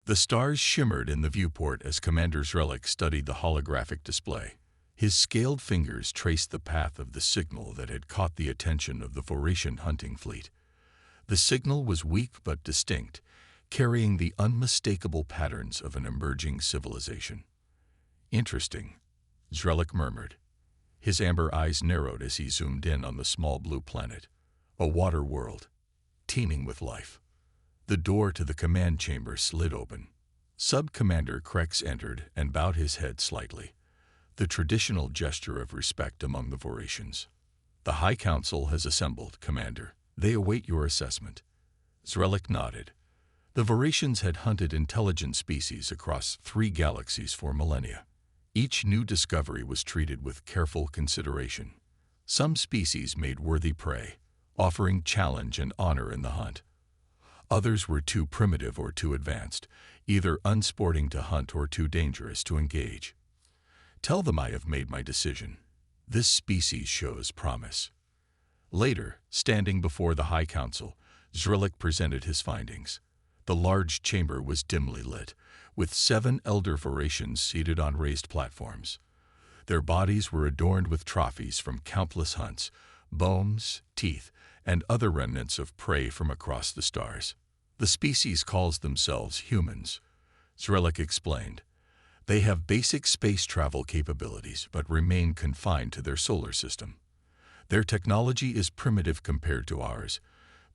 The stars shimmered in the viewport as Commander Zrellik studied the holographic display. His scaled fingers traced the path of the signal that had caught the attention of the Voratian hunting fleet. The signal was weak but distinct, carrying the unmistakable patterns of an emerging civilization. "Interesting," Zrellik murmured. His amber eyes narrowed as he zoomed in on the small blue planet, a water world, teeming with life. The door to the command chamber slid open. Sub-Commander Krex entered and bowed his head slightly, the traditional gesture of respect among the Voratians. "The High Council has assembled, Commander. They await your assessment." Zrellik nodded. The Voratians had hunted intelligent species across 3 galaxies for millennia. Each new discovery was treated with careful consideration. Some species made worthy prey, offering challenge and honor in the hunt. Others were too primitive or too advanced, either unsporting to hunt or too dangerous to engage. "Tell them I have made my decision. This species shows promise." Later, standing before the High Council, Zrellik presented his findings. The large chamber was dimly lit, with 7 elder Voratians seated on raised platforms. Their bodies were adorned with trophies from countless hunts, bones, teeth, and other remnants of prey from across the stars. "The species calls themselves humans," Zrellik explained. "They have basic space travel capabilities but remain confined to their solar system. Their technology is primitive compared to ours,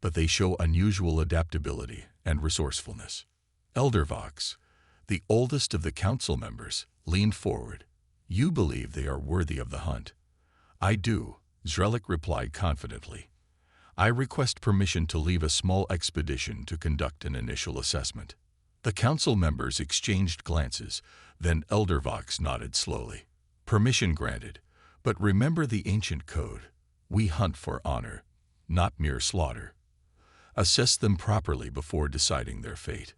but they show unusual adaptability and resourcefulness." Elder Vox, the oldest of the council members, leaned forward. "You believe they are worthy of the hunt?" "I do," Zrellik replied confidently. "I request permission to leave a small expedition to conduct an initial assessment." The council members exchanged glances, then Elder Vox nodded slowly. "Permission granted, but remember the ancient code. We hunt for honor, not mere slaughter. Assess them properly before deciding their fate."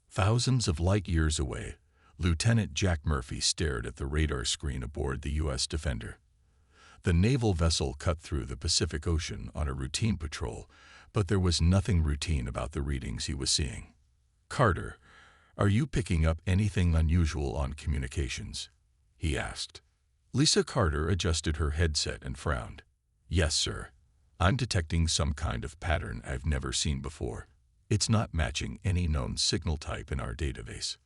Thousands of light years away, Lieutenant Jack Murphy stared at the radar screen aboard the U.S. Defender. The naval vessel cut through the Pacific Ocean on a routine patrol, but there was nothing routine about the readings he was seeing. "Carter, are you picking up anything unusual on communications?" he asked. Lisa Carter adjusted her headset and frowned. "Yes, sir. I'm detecting some kind of pattern I've never seen before. It's not matching any known signal type in our database."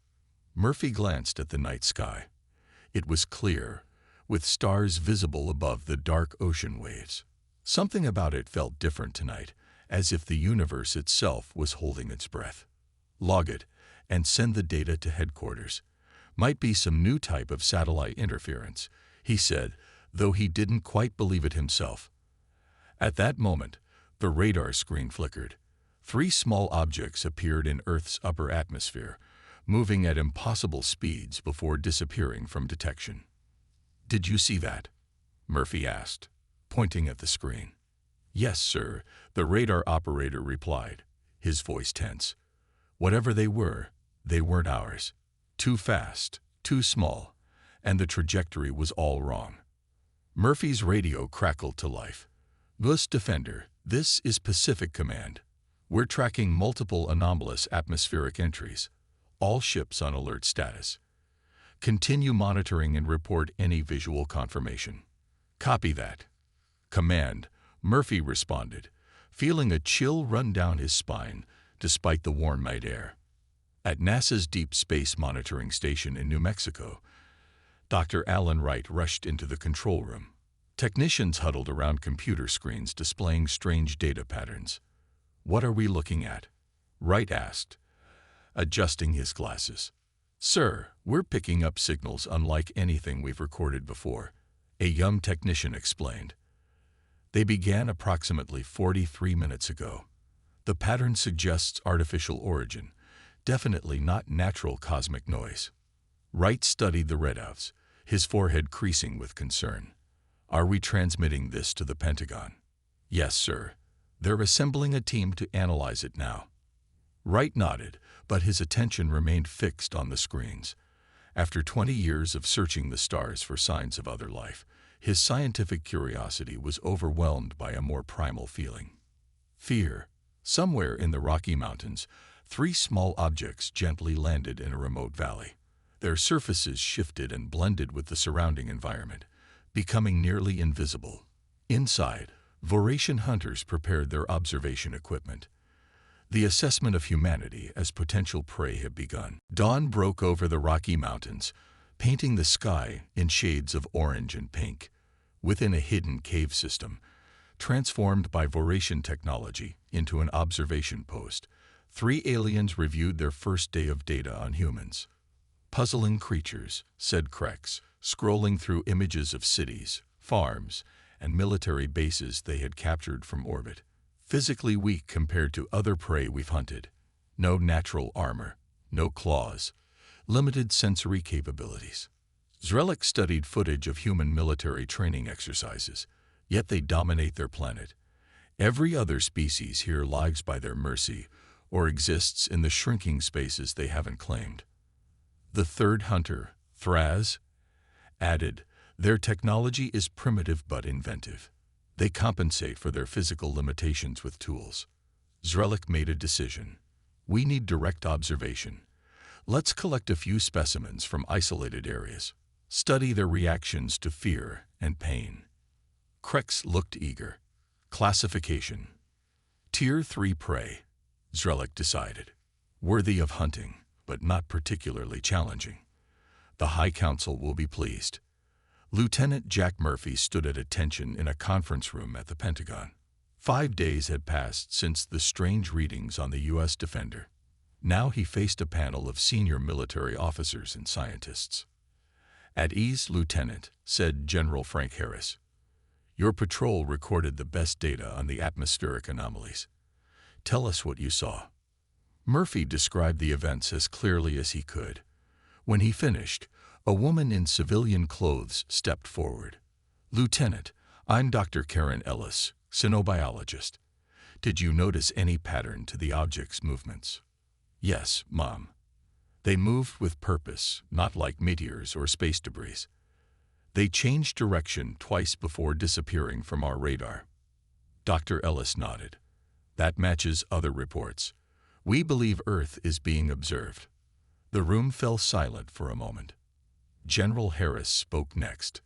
Murphy glanced at the night sky. It was clear, with stars visible above the dark ocean waves. Something about it felt different tonight, as if the universe itself was holding its breath. "Log it, and send the data to headquarters. Might be some new type of satellite interference," he said, though he didn't quite believe it himself. At that moment, the radar screen flickered. 3 small objects appeared in Earth's upper atmosphere, moving at impossible speeds before disappearing from detection. "Did you see that?" Murphy asked, pointing at the screen. "Yes, sir," the radar operator replied, his voice tense. "Whatever they weren't ours. Too fast, too small, and the trajectory was all wrong." Murphy's radio crackled to life. "U.S. Defender, this is Pacific Command. We're tracking multiple anomalous atmospheric entries. All ships on alert status. Continue monitoring and report any visual confirmation." "Copy that." "Command," Murphy responded, feeling a chill run down his spine despite the warm night air. At NASA's Deep Space Monitoring Station in New Mexico, Dr. Alan Wright rushed into the control room. Technicians huddled around computer screens displaying strange data patterns. "What are we looking at?" Wright asked, adjusting his glasses. "Sir, we're picking up signals unlike anything we've recorded before," a young technician explained. "They began approximately 43 minutes ago. The pattern suggests artificial origin, definitely not natural cosmic noise." Wright studied the readouts, his forehead creasing with concern. "Are we transmitting this to the Pentagon?" "Yes, sir. They're assembling a team to analyze it now." Wright nodded, but his attention remained fixed on the screens. After 20 years of searching the stars for signs of other life, his scientific curiosity was overwhelmed by a more primal feeling. Fear. Somewhere in the Rocky Mountains, 3 small objects gently landed in a remote valley. Their surfaces shifted and blended with the surrounding environment, becoming nearly invisible. Inside, Voratian hunters prepared their observation equipment. The assessment of humanity as potential prey had begun. Dawn broke over the Rocky Mountains, painting the sky in shades of orange and pink. Within a hidden cave system, transformed by Voratian technology into an observation post, 3 aliens reviewed their first day of data on humans. "Puzzling creatures," said Krex, scrolling through images of cities, farms, and military bases they had captured from orbit. "Physically weak compared to other prey we've hunted. No natural armor, no claws, limited sensory capabilities." Zrelix studied footage of human military training exercises, yet they dominate their planet. Every other species here lives by their mercy or exists in the shrinking spaces they haven't claimed. The third hunter, Thraz, added, "Their technology is primitive but inventive. They compensate for their physical limitations with tools." Zrelix made a decision. "We need direct observation. Let's collect a few specimens from isolated areas. Study their reactions to fear and pain." Krex looked eager. "Classification. Tier 3 prey," Zrelix decided. "Worthy of hunting, but not particularly challenging. The High Council will be pleased." Lieutenant Jack Murphy stood at attention in a conference room at the Pentagon. 5 days had passed since the strange readings on the U.S. Defender. Now he faced a panel of senior military officers and scientists. "At ease, Lieutenant," said General Frank Harris. "Your patrol recorded the best data on the atmospheric anomalies. Tell us what you saw." Murphy described the events as clearly as he could. When he finished, a woman in civilian clothes stepped forward. "Lieutenant, I'm Dr. Karen Ellis, cynobiologist. Did you notice any pattern to the object's movements?" "Yes, Mom. They moved with purpose, not like meteors or space debris. They changed direction twice before disappearing from our radar." Dr. Ellis nodded. "That matches other reports. We believe Earth is being observed." The room fell silent for a moment. General Harris spoke next.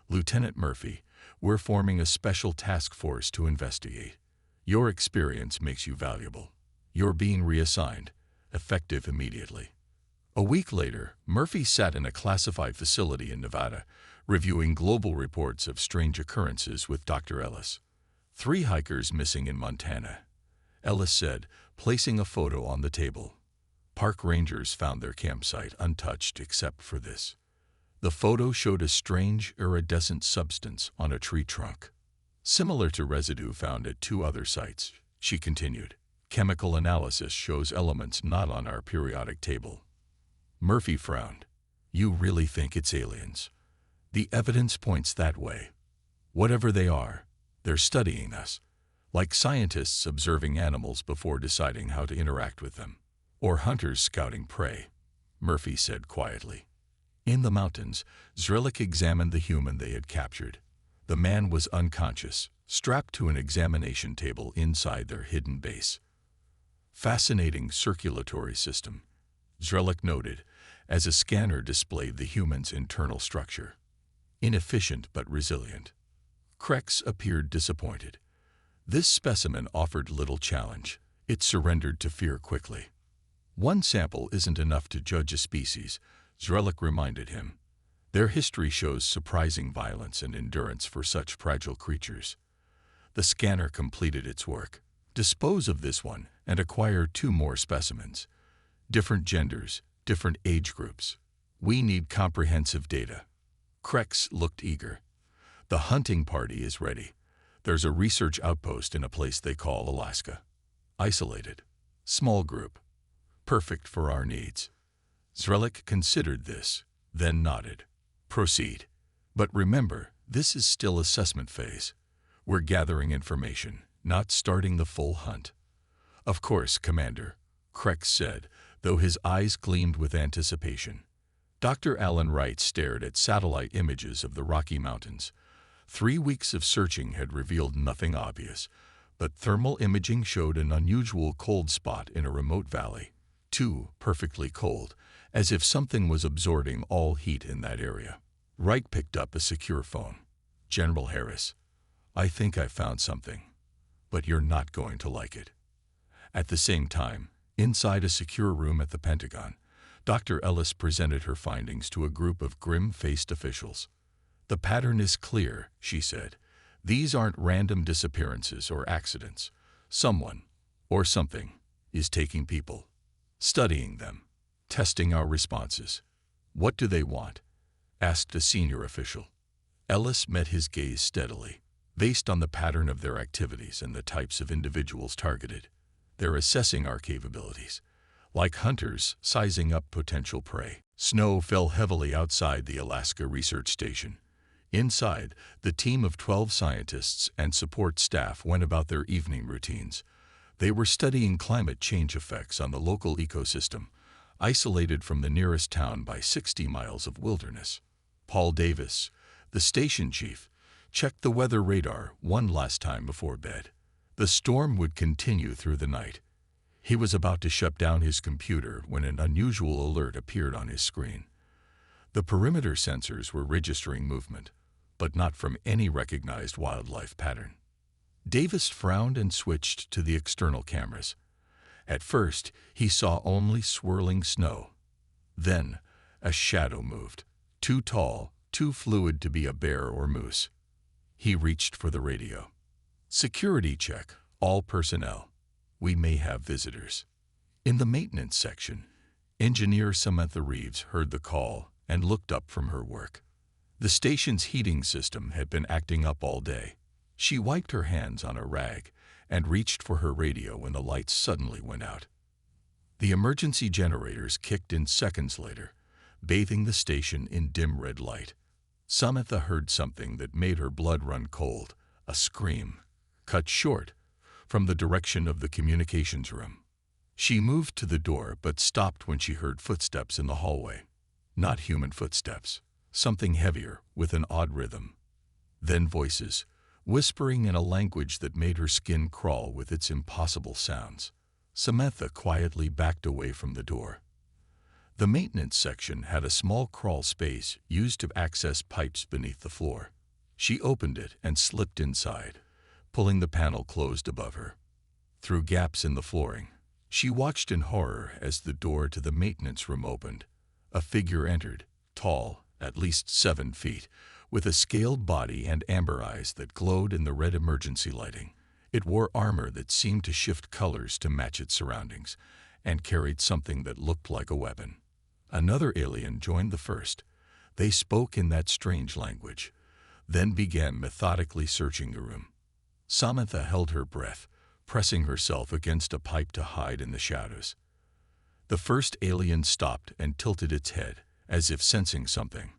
"Lieutenant Murphy, we're forming a special task force to investigate. Your experience makes you valuable. You're being reassigned, effective immediately." A week later, Murphy sat in a classified facility in Nevada, reviewing global reports of strange occurrences with Dr. Ellis. 3 hikers missing in Montana," Ellis said, placing a photo on the table. "Park rangers found their campsite untouched except for this." The photo showed a strange iridescent substance on a tree trunk, similar to residue found at 2 other sites, she continued. "Chemical analysis shows elements not on our periodic table." Murphy frowned. "You really think it's aliens?" "The evidence points that way. Whatever they are, they're studying us, like scientists observing animals before deciding how to interact with them. Or hunters scouting prey," Murphy said quietly. In the mountains, Zrelix examined the human they had captured. The man was unconscious, strapped to an examination table inside their hidden base. "Fascinating circulatory system," Zrelix noted, as a scanner displayed the human's internal structure. "Inefficient but resilient." Krex appeared disappointed. This specimen offered little challenge. It surrendered to fear quickly. "One sample isn't enough to judge a species," Zrelix reminded him. "Their history shows surprising violence and endurance for such fragile creatures." The scanner completed its work. "Dispose of this one and acquire 2 more specimens. Different genders, different age groups. We need comprehensive data." Krex looked eager. "The hunting party is ready. There's a research outpost in a place they call Alaska. Isolated. Small group. Perfect for our needs." Zrelix considered this, then nodded. "Proceed. But remember, this is still assessment phase. We're gathering information, not starting the full hunt." "Of course, Commander," Krex said, though his eyes gleamed with anticipation. Dr. Alan Wright stared at satellite images of the Rocky Mountains. 3 weeks of searching had revealed nothing obvious, but thermal imaging showed an unusual cold spot in a remote valley. Too perfectly cold, as if something was absorbing all heat in that area. Wright picked up a secure phone. "General Harris, I think I found something, but you're not going to like it." At the same time, inside a secure room at the Pentagon, Dr. Ellis presented her findings to a group of grim-faced officials. "The pattern is clear," she said. "These aren't random disappearances or accidents. Someone, or something, is taking people, studying them, testing our responses." "What do they want?" asked a senior official. Ellis met his gaze steadily. "Based on the pattern of their activities and the types of individuals targeted, they're assessing our capabilities, like hunters sizing up potential prey." Snow fell heavily outside the Alaska Research Station. Inside, the team of 12 scientists and support staff went about their evening routines. They were studying climate change effects on the local ecosystem, isolated from the nearest town by 60 miles of wilderness. Paul Davis, the station chief, checked the weather radar one last time before bed. The storm would continue through the night. He was about to shut down his computer when an unusual alert appeared on his screen. The perimeter sensors were registering movement, but not from any recognized wildlife pattern. Davis frowned and switched to the external cameras. At first, he saw only swirling snow. Then, a shadow moved, too tall, too fluid to be a bear or moose. He reached for the radio. "Security check, all personnel. We may have visitors." In the maintenance section, engineer Samantha Reeves heard the call and looked up from her work. The station's heating system had been acting up all day. She wiped her hands on a rag and reached for her radio when the lights suddenly went out. The emergency generators kicked in seconds later, bathing the station in dim red light. Samantha heard something that made her blood run cold, a scream, cut short, from the direction of the communications room. She moved to the door but stopped when she heard footsteps in the hallway. Not human footsteps. Something heavier, with an odd rhythm. Then voices, whispering in a language that made her skin crawl with its impossible sounds. Samantha quietly backed away from the door. The maintenance section had a small crawl space used to access pipes beneath the floor. She opened it and slipped inside, pulling the panel closed above her. Through gaps in the flooring, she watched in horror as the door to the maintenance room opened. A figure entered, tall, at least 7 feet, with a scaled body and amber eyes that glowed in the red emergency lighting. It wore armor that seemed to shift colors to match its surroundings, and carried something that looked like a weapon. Another alien joined the first. They spoke in that strange language, then began methodically searching the room. Samantha held her breath, pressing herself against a pipe to hide in the shadows. The first alien stopped and tilted its head, as if sensing something.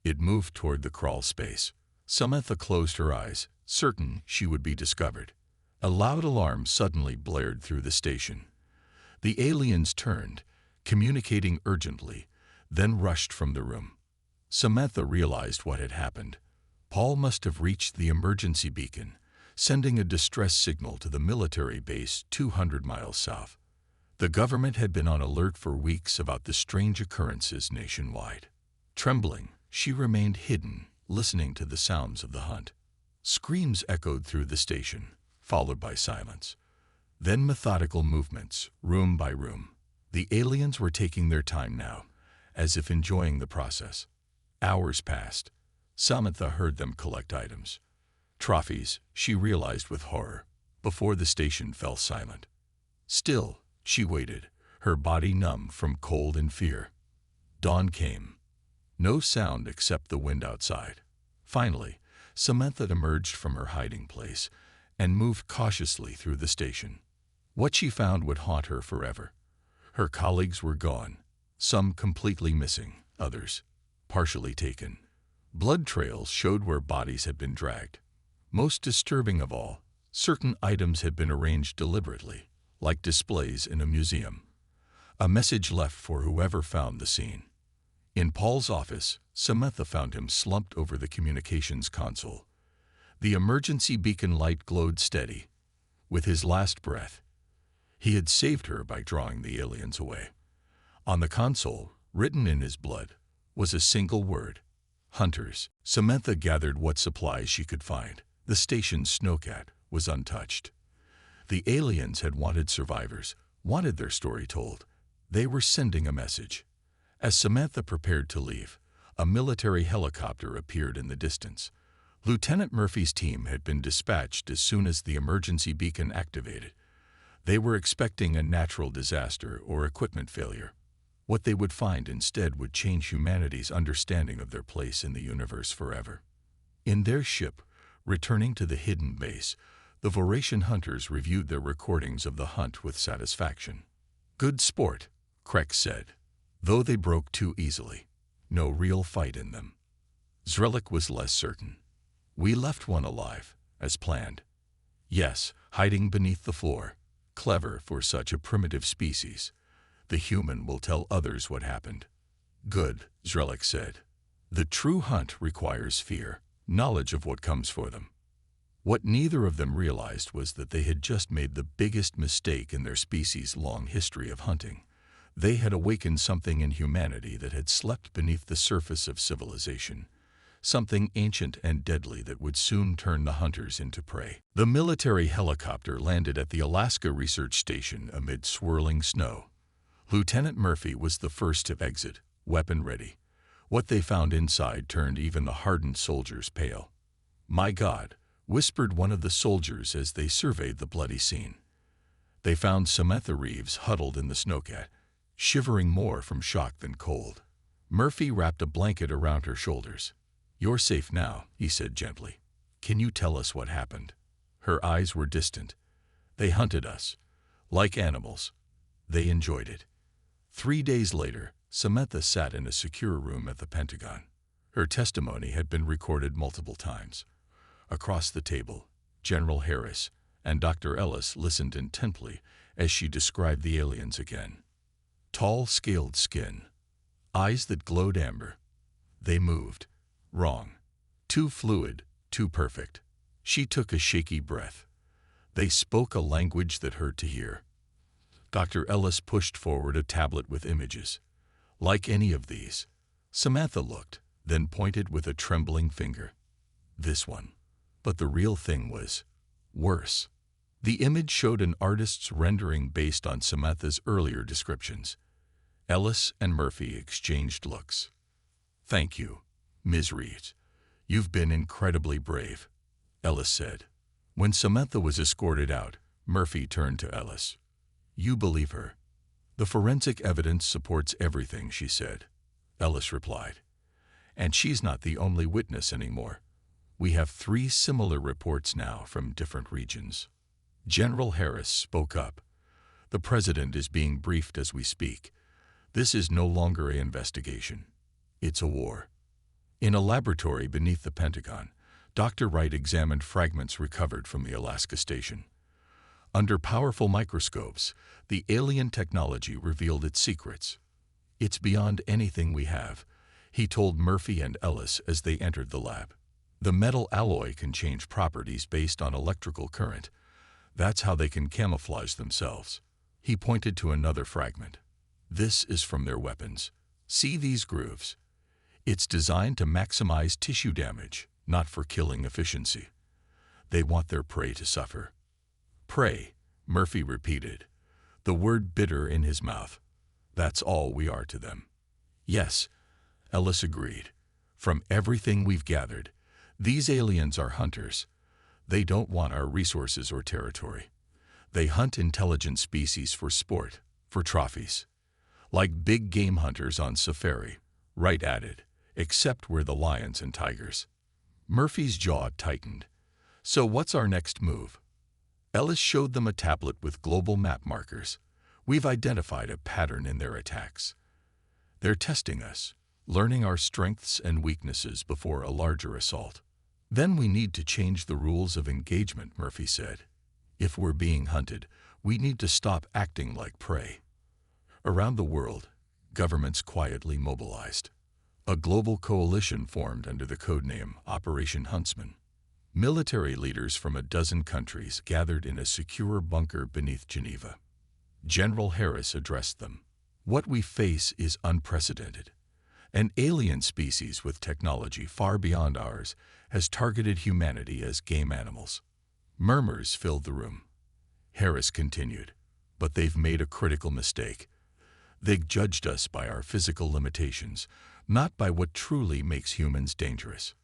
It moved toward the crawl space. Samantha closed her eyes, certain she would be discovered. A loud alarm suddenly blared through the station. The aliens turned, communicating urgently, then rushed from the room. Samantha realized what had happened. Paul must have reached the emergency beacon, sending a distress signal to the military base 200 miles south. The government had been on alert for weeks about the strange occurrences nationwide. Trembling, she remained hidden, listening to the sounds of the hunt. Screams echoed through the station, followed by silence. Then methodical movements, room by room. The aliens were taking their time now, as if enjoying the process. Hours passed. Samantha heard them collect items. Trophies, she realized with horror, before the station fell silent. Still, she waited, her body numb from cold and fear. Dawn came. No sound except the wind outside. Finally, Samantha emerged from her hiding place and moved cautiously through the station. What she found would haunt her forever. Her colleagues were gone, some completely missing, others partially taken. Blood trails showed where bodies had been dragged. Most disturbing of all, certain items had been arranged deliberately, like displays in a museum. A message left for whoever found the scene. In Paul's office, Samantha found him slumped over the communications console. The emergency beacon light glowed steady. With his last breath, he had saved her by drawing the aliens away. On the console, written in his blood, was a single word: hunters. Samantha gathered what supplies she could find. The station's snowcat was untouched. The aliens had wanted survivors, wanted their story told. They were sending a message. As Samantha prepared to leave, a military helicopter appeared in the distance. Lieutenant Murphy's team had been dispatched as soon as the emergency beacon activated. They were expecting a natural disaster or equipment failure. What they would find instead would change humanity's understanding of their place in the universe forever. In their ship, returning to the hidden base, the Voratian hunters reviewed their recordings of the hunt with satisfaction. "Good sport," Krex said, though they broke too easily. No real fight in them. Zrelik was less certain. "We left one alive, as planned." "Yes, hiding beneath the floor. Clever for such a primitive species. The human will tell others what happened." "Good," Zrelik said. "The true hunt requires fear, knowledge of what comes for them." What neither of them realized was that they had just made the biggest mistake in their species' long history of hunting. They had awakened something in humanity that had slept beneath the surface of civilization, something ancient and deadly that would soon turn the hunters into prey. The military helicopter landed at the Alaska Research Station amid swirling snow. Lieutenant Murphy was the first to exit, weapon ready. What they found inside turned even the hardened soldiers pale. "My God," whispered one of the soldiers as they surveyed the bloody scene. They found Samantha Reeves huddled in the snowcat, shivering more from shock than cold. Murphy wrapped a blanket around her shoulders. "You're safe now," he said gently. "Can you tell us what happened?" Her eyes were distant. "They hunted us. Like animals. They enjoyed it." 3 days later, Samantha sat in a secure room at the Pentagon. Her testimony had been recorded multiple times. Across the table, General Harris and Dr. Ellis listened intently as she described the aliens again. Tall, scaled skin, eyes that glowed amber. They moved. Wrong. Too fluid, too perfect. She took a shaky breath. They spoke a language that hurt to hear. Dr. Ellis pushed forward a tablet with images. "Like any of these." Samantha looked, then pointed with a trembling finger. "This one." But the real thing was worse. The image showed an artist's rendering based on Samantha's earlier descriptions. Ellis and Murphy exchanged looks. "Thank you, Ms. Reeves. You've been incredibly brave," Ellis said. When Samantha was escorted out, Murphy turned to Ellis. "You believe her?" "The forensic evidence supports everything she said," Ellis replied. "And she's not the only witness anymore. We have 3 similar reports now from different regions." General Harris spoke up. "The president is being briefed as we speak. This is no longer an investigation. It's a war." In a laboratory beneath the Pentagon, Dr. Wright examined fragments recovered from the Alaska station. Under powerful microscopes, the alien technology revealed its secrets. "It's beyond anything we have," he told Murphy and Ellis as they entered the lab. "The metal alloy can change properties based on electrical current. That's how they can camouflage themselves." He pointed to another fragment. "This is from their weapons. See these grooves? It's designed to maximize tissue damage, not for killing efficiency. They want their prey to suffer." "Prey," Murphy repeated, the word bitter in his mouth. "That's all we are to them." "Yes," Ellis agreed. "From everything we've gathered, these aliens are hunters. They don't want our resources or territory. They hunt intelligent species for sport, for trophies. Like big game hunters on safari," Wright added, "except we're the lions and tigers." Murphy's jaw tightened. "So what's our next move?" Ellis showed them a tablet with global map markers. "We've identified a pattern in their attacks. They're testing us, learning our strengths and weaknesses before a larger assault." "Then we need to change the rules of engagement," Murphy said. "If we're being hunted, we need to stop acting like prey." Around the world, governments quietly mobilized. A global coalition formed under the codename Operation Huntsman. Military leaders from a dozen countries gathered in a secure bunker beneath Geneva. General Harris addressed them. "What we face is unprecedented. An alien species with technology far beyond ours has targeted humanity as game animals." Murmurs filled the room. Harris continued, "But they've made a critical mistake. They've judged us by our physical limitations, not by what truly makes humans dangerous."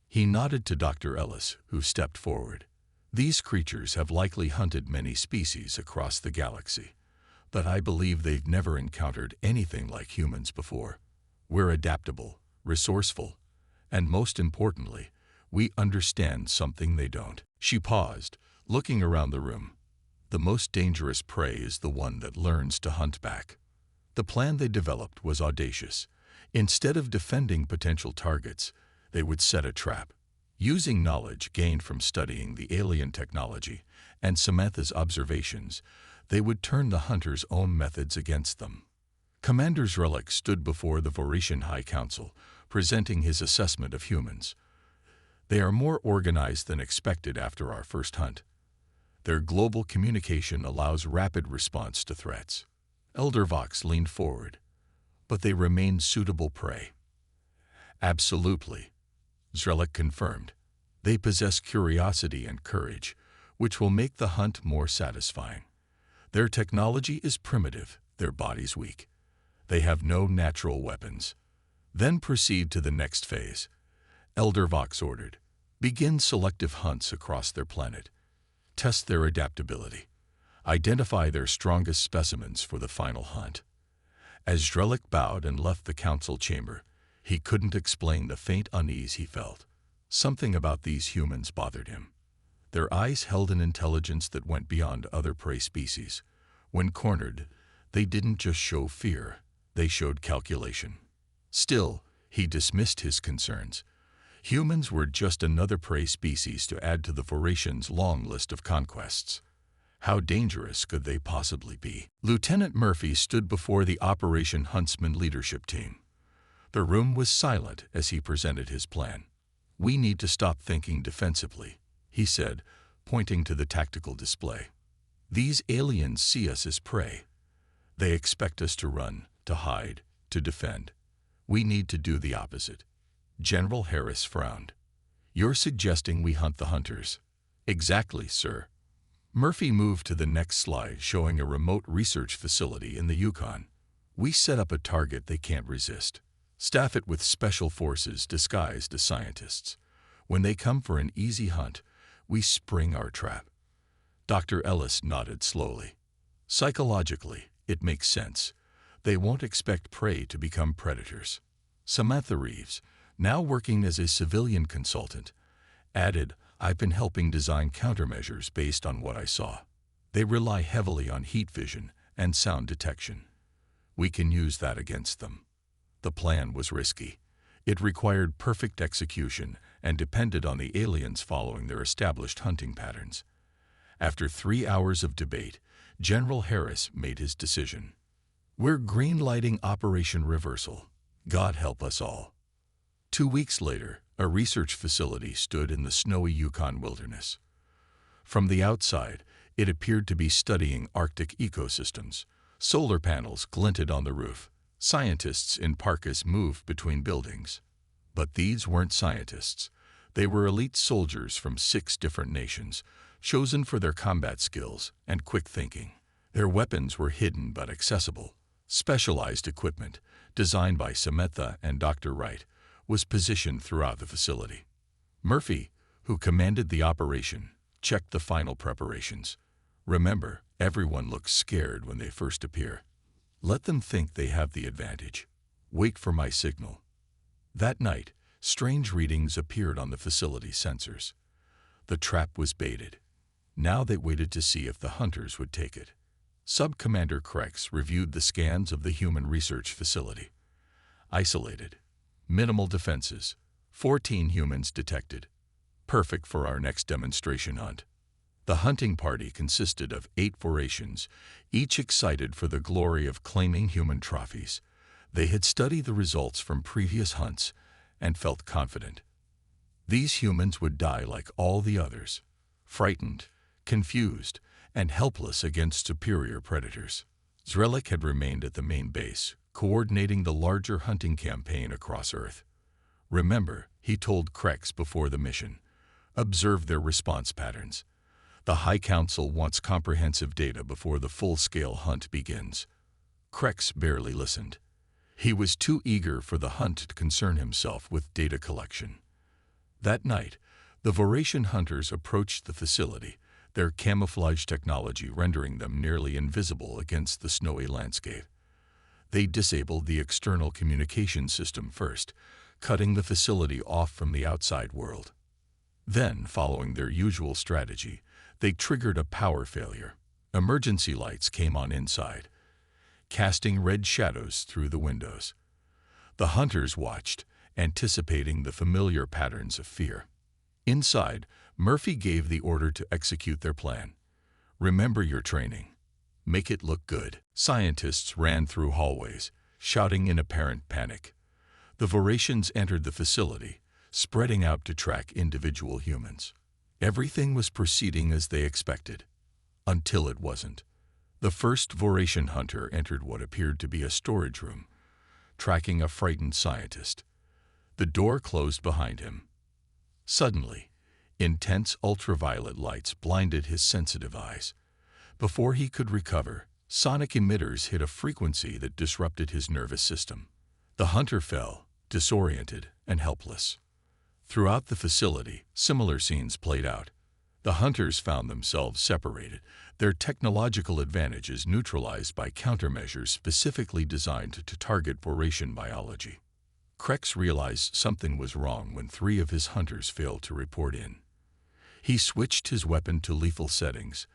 He nodded to Dr. Ellis, who stepped forward. "These creatures have likely hunted many species across the galaxy, but I believe they've never encountered anything like humans before. We're adaptable, resourceful, and most importantly, we understand something they don't." She paused, looking around the room. "The most dangerous prey is the one that learns to hunt back." The plan they developed was audacious. Instead of defending potential targets, they would set a trap. Using knowledge gained from studying the alien technology and Samantha's observations, they would turn the hunters' own methods against them. Commander Zrelik stood before the Voritian High Council, presenting his assessment of humans. "They are more organized than expected after our first hunt. Their global communication allows rapid response to threats." Elder Vox leaned forward. "But they remain suitable prey." "Absolutely," Zrelik confirmed. "They possess curiosity and courage, which will make the hunt more satisfying. Their technology is primitive, their bodies weak. They have no natural weapons." "Then proceed to the next phase," Elder Vox ordered. "Begin selective hunts across their planet. Test their adaptability. Identify their strongest specimens for the final hunt." As Zrelik bowed and left the council chamber, he couldn't explain the faint unease he felt. Something about these humans bothered him. Their eyes held an intelligence that went beyond other prey species. When cornered, they didn't just show fear, they showed calculation. Still, he dismissed his concerns. Humans were just another prey species to add to the Voritians' long list of conquests. How dangerous could they possibly be? Lieutenant Murphy stood before the Operation Huntsman leadership team. The room was silent as he presented his plan. "We need to stop thinking defensively," he said, pointing to the tactical display. "These aliens see us as prey. They expect us to run, to hide, to defend. We need to do the opposite." General Harris frowned. "You're suggesting we hunt the hunters?" "Exactly, sir." Murphy moved to the next slide, showing a remote research facility in the Yukon. "We set up a target they can't resist. Staff it with special forces disguised as scientists. When they come for an easy hunt, we spring our trap." Dr. Ellis nodded slowly. "Psychologically, it makes sense. They won't expect prey to become predators." Samantha Reeves, now working as a civilian consultant, added, "I've been helping design countermeasures based on what I saw. They rely heavily on heat vision and sound detection. We can use that against them." The plan was risky. It required perfect execution and depended on the aliens following their established hunting patterns. After 3 hours of debate, General Harris made his decision. "We're green-lighting Operation Reversal. God help us all." 2 weeks later, a research facility stood in the snowy Yukon wilderness. From the outside, it appeared to be studying Arctic ecosystems. Solar panels glinted on the roof. Scientists in parkas moved between buildings. But these weren't scientists. They were elite soldiers from 6 different nations, chosen for their combat skills and quick thinking. Their weapons were hidden but accessible. Specialized equipment, designed by Samantha and Dr. Wright, was positioned throughout the facility. Murphy, who commanded the operation, checked the final preparations. "Remember, everyone looks scared when they first appear. Let them think they have the advantage. Wait for my signal." That night, strange readings appeared on the facility sensors. The trap was baited. Now they waited to see if the hunters would take it. Sub-Commander Krex reviewed the scans of the human research facility. Isolated. Minimal defenses. 14 humans detected. Perfect for our next demonstration hunt. The hunting party consisted of 8 Voratians, each excited for the glory of claiming human trophies. They had studied the results from previous hunts and felt confident. These humans would die like all the others, frightened, confused, and helpless against superior predators. Zrelik had remained at the main base, coordinating the larger hunting campaign across Earth. Remember, he told Krex before the mission, observe their response patterns. The High Council wants comprehensive data before the full-scale hunt begins. Krex barely listened. He was too eager for the hunt to concern himself with data collection. That night, the Voratian hunters approached the facility, their camouflage technology rendering them nearly invisible against the snowy landscape. They disabled the external communication system first, cutting the facility off from the outside world. Then, following their usual strategy, they triggered a power failure. Emergency lights came on inside, casting red shadows through the windows. The hunters watched, anticipating the familiar patterns of fear. Inside, Murphy gave the order to execute their plan. Remember your training. Make it look good. Scientists ran through hallways, shouting in apparent panic. The Voratians entered the facility, spreading out to track individual humans. Everything was proceeding as they expected, until it wasn't. The first Voratian hunter entered what appeared to be a storage room, tracking a frightened scientist. The door closed behind him. Suddenly, intense ultraviolet lights blinded his sensitive eyes. Before he could recover, sonic emitters hit a frequency that disrupted his nervous system. The hunter fell, disoriented and helpless. Throughout the facility, similar scenes played out. The hunters found themselves separated, their technological advantages neutralized by countermeasures specifically designed to target Voratian biology. Krex realized something was wrong when 3 of his hunters failed to report in. He switched his weapon to lethal settings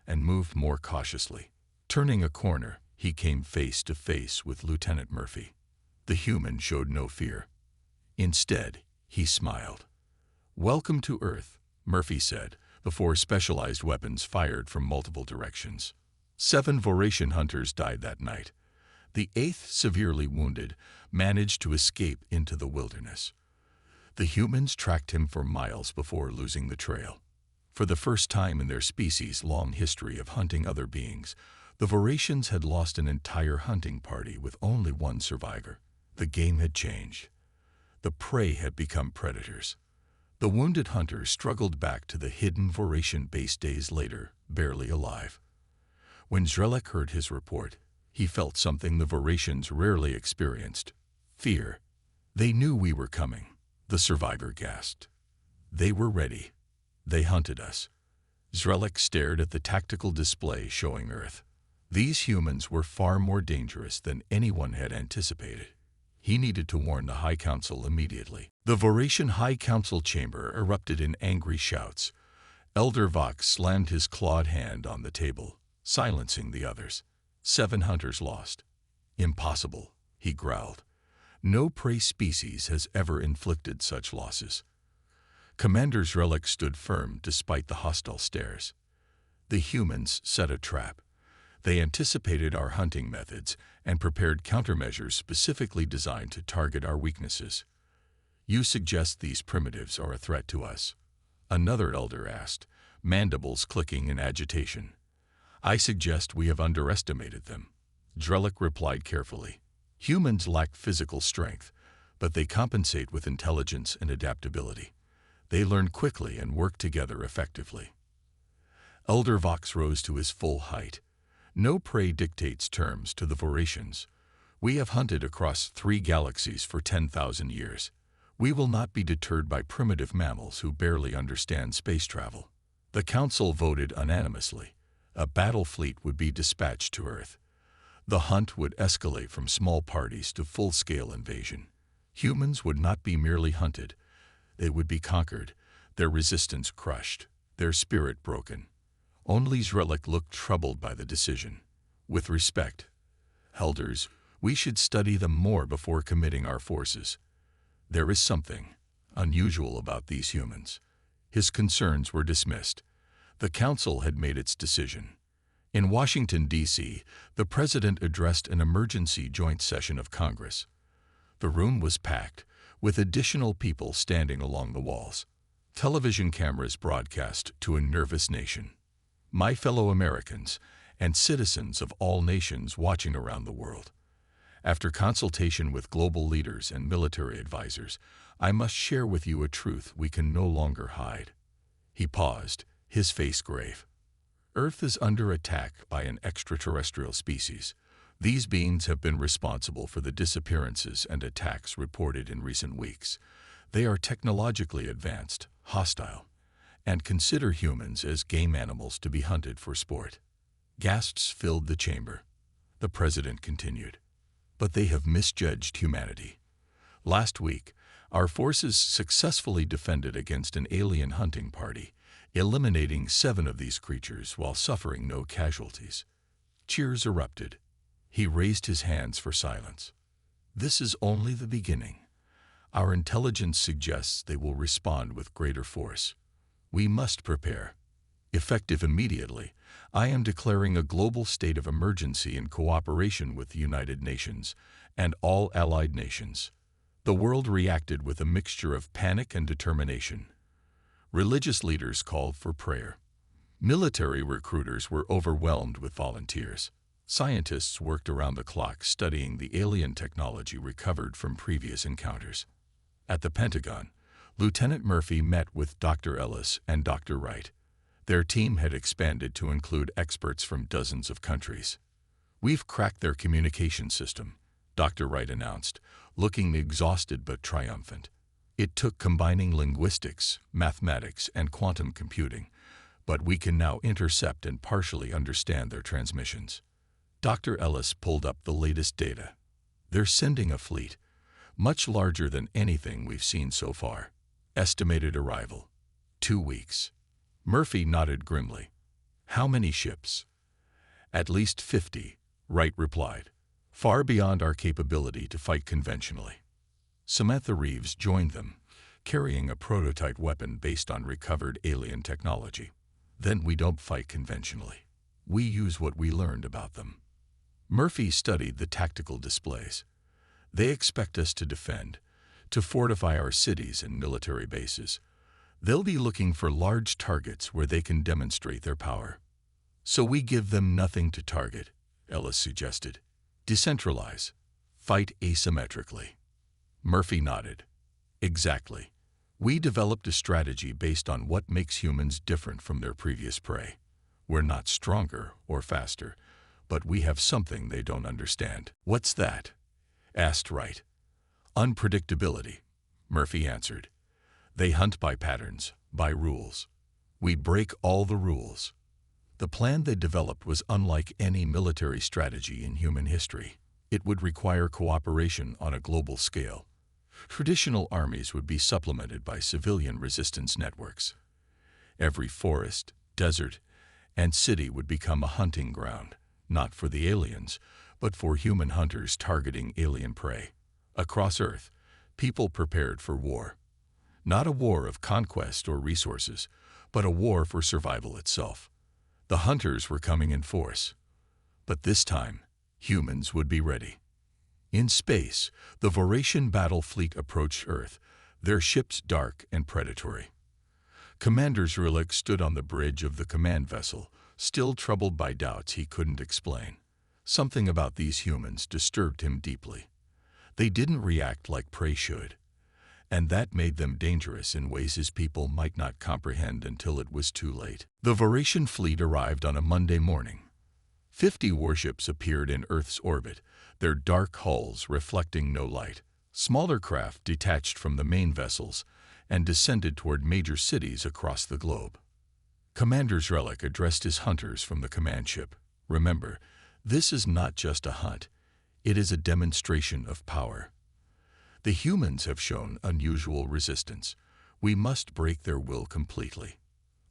and moved more cautiously. Turning a corner, he came face to face with Lieutenant Murphy. The human showed no fear. Instead, he smiled. "Welcome to Earth," Murphy said, before specialized weapons fired from multiple directions. 7 Voratian hunters died that night. The 8th, severely wounded, managed to escape into the wilderness. The humans tracked him for miles before losing the trail. For the first time in their species' long history of hunting other beings, the Voratians had lost an entire hunting party with only 1 survivor. The game had changed. The prey had become predators. The wounded hunter struggled back to the hidden Voratian base days later, barely alive. When Zrelik heard his report, he felt something the Voratians rarely experienced: fear. "They knew we were coming," the survivor gasped. "They were ready. They hunted us." Zrelik stared at the tactical display showing Earth. These humans were far more dangerous than anyone had anticipated. He needed to warn the High Council immediately. The Voratian High Council chamber erupted in angry shouts. Elder Vox slammed his clawed hand on the table, silencing the others. 7 hunters lost. "Impossible," he growled. "No prey species has ever inflicted such losses." Commander Zrelik stood firm despite the hostile stares. The humans set a trap. They anticipated our hunting methods and prepared countermeasures specifically designed to target our weaknesses. "You suggest these primitives are a threat to us?" another elder asked, mandibles clicking in agitation. "I suggest we have underestimated them," Zrelik replied carefully. "Humans lack physical strength, but they compensate with intelligence and adaptability. They learn quickly and work together effectively." Elder Vox rose to his full height. "No prey dictates terms to the Voratians. We have hunted across 3 galaxies for 10,000 years. We will not be deterred by primitive mammals who barely understand space travel." The Council voted unanimously. A battle fleet would be dispatched to Earth. The hunt would escalate from small parties to full-scale invasion. Humans would not be merely hunted. They would be conquered, their resistance crushed, their spirit broken. Only Zrelik looked troubled by the decision. "With respect, elders, we should study them more before committing our forces. There is something unusual about these humans." His concerns were dismissed. The Council had made its decision. In Washington, D.C., the President addressed an emergency joint session of Congress. The room was packed, with additional people standing along the walls. Television cameras broadcast to a nervous nation. My fellow Americans and citizens of all nations watching around the world. After consultation with global leaders and military advisors, I must share with you a truth we can no longer hide. He paused, his face grave. Earth is under attack by an extraterrestrial species. These beings have been responsible for the disappearances and attacks reported in recent weeks. They are technologically advanced, hostile, and consider humans as game animals to be hunted for sport. Gasps filled the chamber. The president continued. But they have misjudged humanity. Last week, our forces successfully defended against an alien hunting party, eliminating 7 of these creatures while suffering no casualties. Cheers erupted. He raised his hands for silence. This is only the beginning. Our intelligence suggests they will respond with greater force. We must prepare. Effective immediately, I am declaring a global state of emergency in cooperation with the United Nations and all allied nations. The world reacted with a mixture of panic and determination. Religious leaders called for prayer. Military recruiters were overwhelmed with volunteers. Scientists worked around the clock studying the alien technology recovered from previous encounters. At the Pentagon, Lieutenant Murphy met with Dr. Ellis and Dr. Wright. Their team had expanded to include experts from dozens of countries. We've cracked their communication system, Dr. Wright announced, looking exhausted but triumphant. It took combining linguistics, mathematics, and quantum computing, but we can now intercept and partially understand their transmissions. Dr. Ellis pulled up the latest data. They're sending a fleet, much larger than anything we've seen so far. Estimated arrival, 2 weeks. Murphy nodded grimly. How many ships? At least 50, Wright replied, far beyond our capability to fight conventionally. Samantha Reeves joined them, carrying a prototype weapon based on recovered alien technology. Then we don't fight conventionally. We use what we learned about them. Murphy studied the tactical displays. They expect us to defend, to fortify our cities and military bases. They'll be looking for large targets where they can demonstrate their power. So we give them nothing to target, Ellis suggested. Decentralize. Fight asymmetrically. Murphy nodded. Exactly. We developed a strategy based on what makes humans different from their previous prey. We're not stronger or faster, but we have something they don't understand. What's that? Asked Wright. Unpredictability, Murphy answered. They hunt by patterns, by rules. We break all the rules. The plan they developed was unlike any military strategy in human history. It would require cooperation on a global scale. Traditional armies would be supplemented by civilian resistance networks. Every forest, desert, and city would become a hunting ground, not for the aliens, but for human hunters targeting alien prey. Across Earth, people prepared for war. Not a war of conquest or resources, but a war for survival itself. The hunters were coming in force. But this time, humans would be ready. In space, the Voratian battle fleet approached Earth, their ships dark and predatory. Commander Zrulik stood on the bridge of the command vessel, still troubled by doubts he couldn't explain. Something about these humans disturbed him deeply. They didn't react like prey should, and that made them dangerous in ways his people might not comprehend until it was too late. The Voratian fleet arrived on a Monday morning. 50 warships appeared in Earth's orbit, their dark hulls reflecting no light. Smaller craft detached from the main vessels and descended toward major cities across the globe. Commander Zrelik addressed his hunters from the command ship. Remember, this is not just a hunt. It is a demonstration of power. The humans have shown unusual resistance. We must break their will completely.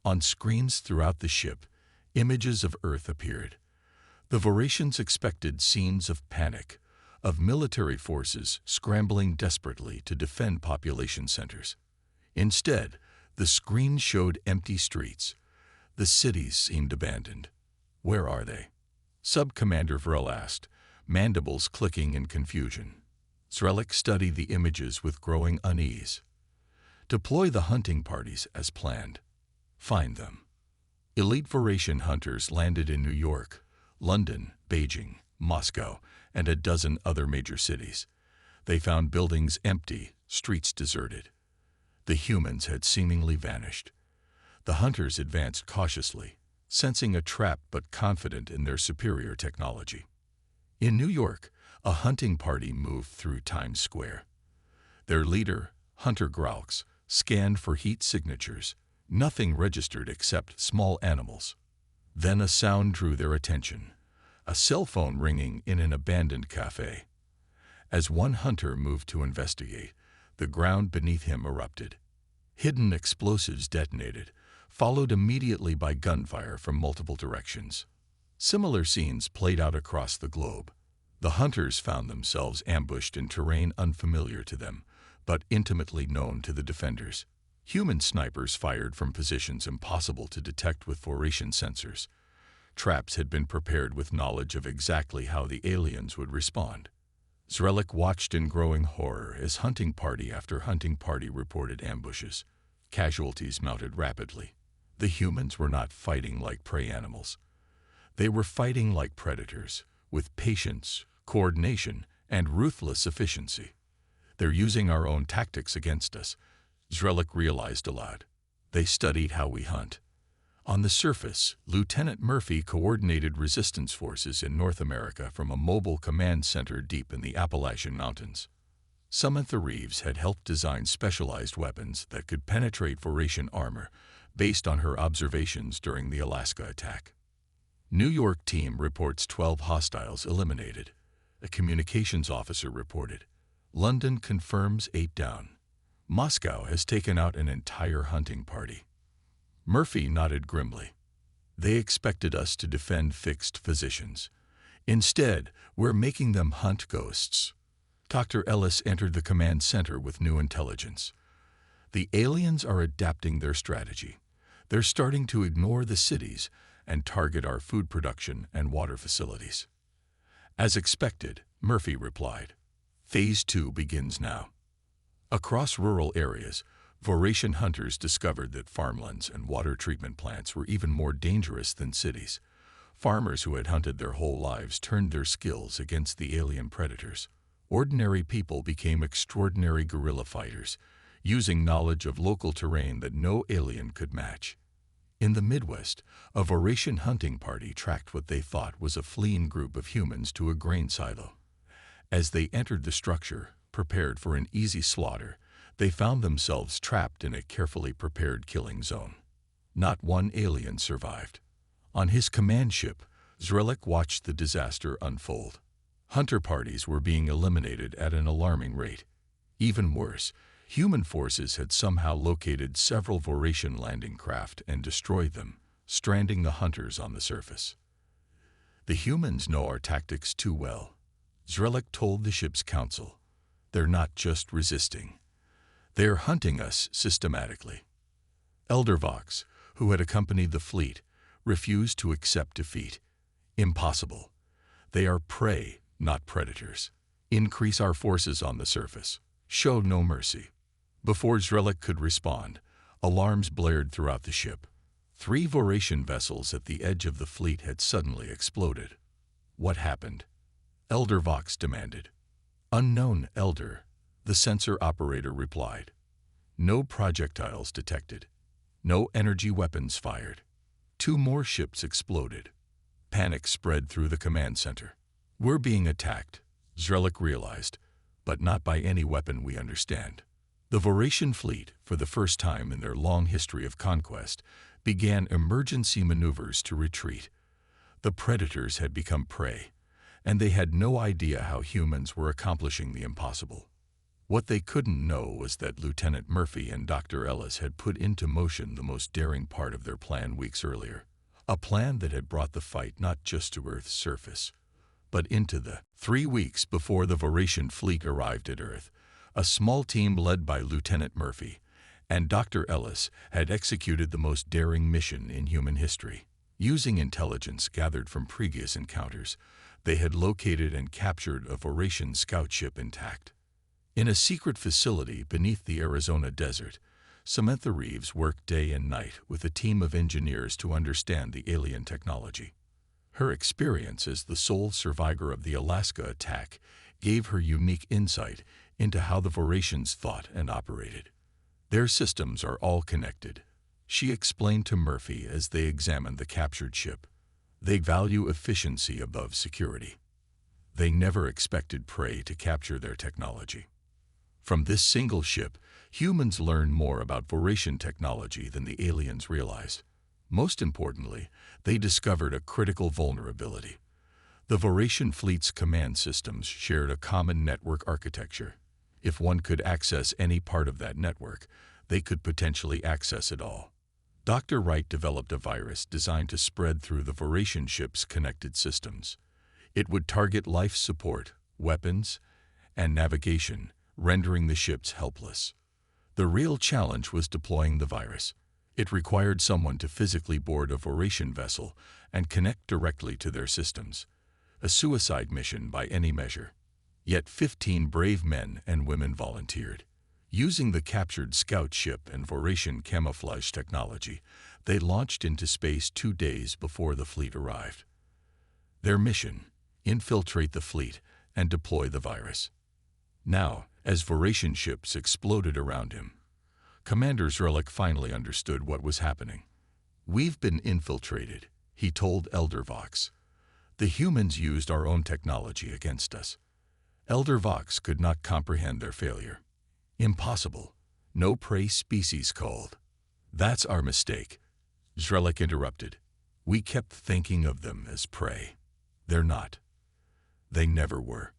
On screens throughout the ship, images of Earth appeared. The Voratians expected scenes of panic, of military forces scrambling desperately to defend population centers. Instead, the screen showed empty streets. The cities seemed abandoned. Where are they? Sub-Commander Vrel asked, mandibles clicking in confusion. Zrellik studied the images with growing unease. Deploy the hunting parties as planned. Find them. Elite Voration hunters landed in New York, London, Beijing, Moscow, and a dozen other major cities. They found buildings empty, streets deserted. The humans had seemingly vanished. The hunters advanced cautiously, sensing a trap but confident in their superior technology. In New York, a hunting party moved through Times Square. Their leader, Hunter Graux, scanned for heat signatures. Nothing registered except small animals. Then a sound drew their attention, a cell phone ringing in an abandoned cafe. As one hunter moved to investigate, the ground beneath him erupted. Hidden explosives detonated, followed immediately by gunfire from multiple directions. Similar scenes played out across the globe. The hunters found themselves ambushed in terrain unfamiliar to them, but intimately known to the defenders. Human snipers fired from positions impossible to detect with Voration sensors. Traps had been prepared with knowledge of exactly how the aliens would respond. Zrellik watched in growing horror as hunting party after hunting party reported ambushes. Casualties mounted rapidly. The humans were not fighting like prey animals. They were fighting like predators, with patience, coordination, and ruthless efficiency. They're using our own tactics against us, Zrellik realized aloud. They studied how we hunt. On the surface, Lieutenant Murphy coordinated resistance forces in North America from a mobile command center deep in the Appalachian Mountains. Samantha Reeves had helped design specialized weapons that could penetrate Voration armor, based on her observations during the Alaska attack. New York team reports 12 hostiles eliminated. A communications officer reported. London confirms 8 down. Moscow has taken out an entire hunting party. Murphy nodded grimly. They expected us to defend fixed positions. Instead, we're making them hunt ghosts. Dr. Ellis entered the command center with new intelligence. The aliens are adapting their strategy. They're starting to ignore the cities and target our food production and water facilities. As expected, Murphy replied. Phase 2 begins now. Across rural areas, Voration hunters discovered that farmlands and water treatment plants were even more dangerous than cities. Farmers who had hunted their whole lives turned their skills against the alien predators. Ordinary people became extraordinary guerrilla fighters, using knowledge of local terrain that no alien could match. In the Midwest, a Voration hunting party tracked what they thought was a fleeing group of humans to a grain silo. As they entered the structure, prepared for an easy slaughter, they found themselves trapped in a carefully prepared killing zone. Not one alien survived. On his command ship, Zrellik watched the disaster unfold. Hunter parties were being eliminated at an alarming rate. Even worse, human forces had somehow located several Voration landing craft and destroyed them, stranding the hunters on the surface. The humans know our tactics too well, Zrellik told the ship's council. They're not just resisting. They're hunting us systematically. Elder Vox, who had accompanied the fleet, refused to accept defeat. Impossible. They are prey, not predators. Increase our forces on the surface. Show no mercy. Before Zrellik could respond, alarms blared throughout the ship. 3 Voration vessels at the edge of the fleet had suddenly exploded. What happened? Elder Vox demanded. Unknown, Elder, the sensor operator replied. No projectiles detected. No energy weapons fired. 2 more ships exploded. Panic spread through the command center. We're being attacked, Zrellik realized, but not by any weapon we understand. The Voration fleet, for the first time in their long history of conquest, began emergency maneuvers to retreat. The predators had become prey, and they had no idea how humans were accomplishing the impossible. What they couldn't know was that Lieutenant Murphy and Dr. Ellis had put into motion the most daring part of their plan weeks earlier, a plan that had brought the fight not just to Earth's surface, but into the 3 weeks before the Voration fleet arrived at Earth. A small team led by Lieutenant Murphy and Dr. Ellis had executed the most daring mission in human history. Using intelligence gathered from previous encounters, they had located and captured a Voration scout ship intact. In a secret facility beneath the Arizona desert, Samantha Reeves worked day and night with a team of engineers to understand the alien technology. Her experience as the sole survivor of the Alaska attack gave her unique insight into how the Voracians thought and operated. Their systems are all connected, she explained to Murphy as they examined the captured ship. They value efficiency above security. They never expected prey to capture their technology. From this single ship, humans learn more about Voracian technology than the aliens realized. Most importantly, they discovered a critical vulnerability. The Voracian fleet's command systems shared a common network architecture. If one could access any part of that network, they could potentially access it all. Dr. Wright developed a virus designed to spread through the Voracian ship's connected systems. It would target life support, weapons, and navigation, rendering the ships helpless. The real challenge was deploying the virus. It required someone to physically board a Voracian vessel and connect directly to their systems. A suicide mission by any measure. Yet 15 brave men and women volunteered. Using the captured scout ship and Voracian camouflage technology, they launched into space 2 days before the fleet arrived. Their mission: infiltrate the fleet and deploy the virus. Now, as Voracian ships exploded around him, Commander Zerlich finally understood what was happening. "We've been infiltrated," he told Elder Vox. "The humans used our own technology against us." Elder Vox could not comprehend their failure. "Impossible. No prey species called." "That's our mistake," Zerlich interrupted. "We kept thinking of them as prey. They're not. They never were."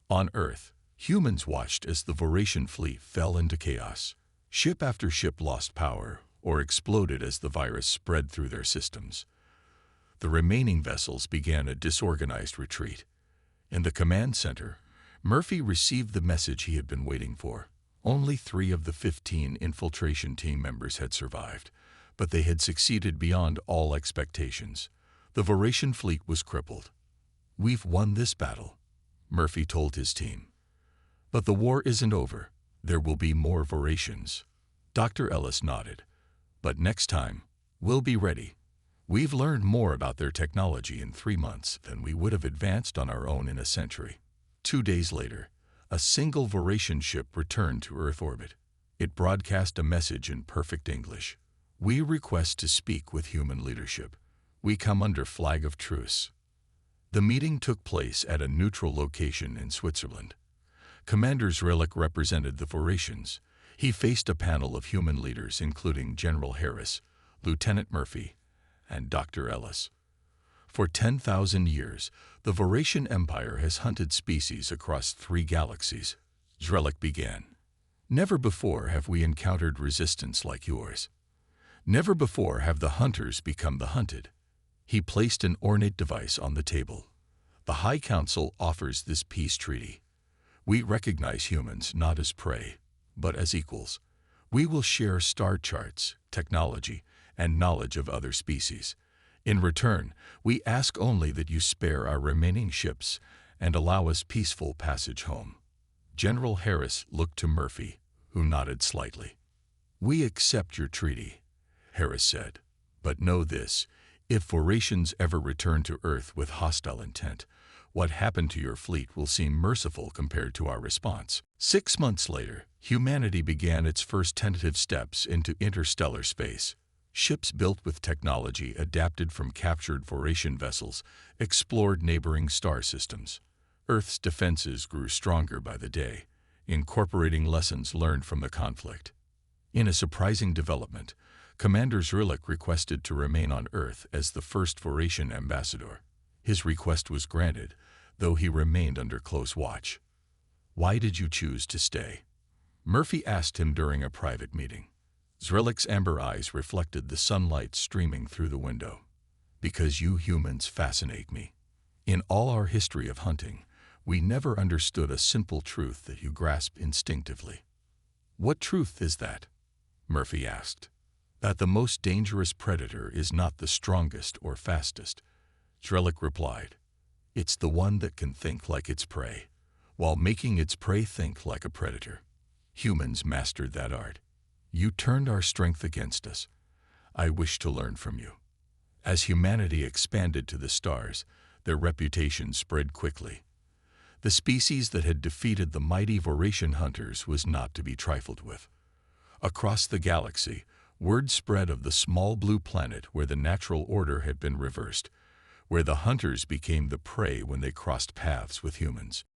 On Earth, humans watched as the Voracian fleet fell into chaos. Ship after ship lost power or exploded as the virus spread through their systems. The remaining vessels began a disorganized retreat. In the command center, Murphy received the message he had been waiting for. Only 3 of the 15 infiltration team members had survived, but they had succeeded beyond all expectations. The Voracian fleet was crippled. "We've won this battle," Murphy told his team. "But the war isn't over. There will be more Voracians." Dr. Ellis nodded. "But next time, we'll be ready. We've learned more about their technology in 3 months than we would have advanced on our own in a century." 2 days later, a single Voracian ship returned to Earth orbit. It broadcast a message in perfect English. "We request to speak with human leadership. We come under flag of truce." The meeting took place at a neutral location in Switzerland. Commander Zerlich represented the Voracians. He faced a panel of human leaders including General Harris, Lieutenant Murphy, and Dr. Ellis. For 10,000 years, the Voracian Empire has hunted species across 3 galaxies. Zerlich began. "Never before have we encountered resistance like yours. Never before have the hunters become the hunted." He placed an ornate device on the table. "The High Council offers this peace treaty. We recognize humans not as prey, but as equals. We will share star charts, technology, and knowledge of other species. In return, we ask only that you spare our remaining ships and allow us peaceful passage home." General Harris looked to Murphy, who nodded slightly. "We accept your treaty," Harris said. "But know this, if Voracians ever return to Earth with hostile intent, what happened to your fleet will seem merciful compared to our response." 6 months later, humanity began its first tentative steps into interstellar space. Ships built with technology adapted from captured Voracian vessels explored neighboring star systems. Earth's defenses grew stronger by the day, incorporating lessons learned from the conflict. In a surprising development, Commander Zerlich requested to remain on Earth as the first Voracian ambassador. His request was granted, though he remained under close watch. "Why did you choose to stay?" Murphy asked him during a private meeting. Zerlich's amber eyes reflected the sunlight streaming through the window. "Because you humans fascinate me. In all our history of hunting, we never understood a simple truth that you grasp instinctively." "What truth is that?" Murphy asked. "That the most dangerous predator is not the strongest or fastest," Zerlich replied. "It's the one that can think like its prey, while making its prey think like a predator. Humans mastered that art. You turned our strength against us. I wish to learn from you. As humanity expanded to the stars, their reputation spread quickly. The species that had defeated the mighty Voratian hunters was not to be trifled with. Across the galaxy, word spread of the small blue planet where the natural order had been reversed, where the hunters became the prey when they crossed paths with humans.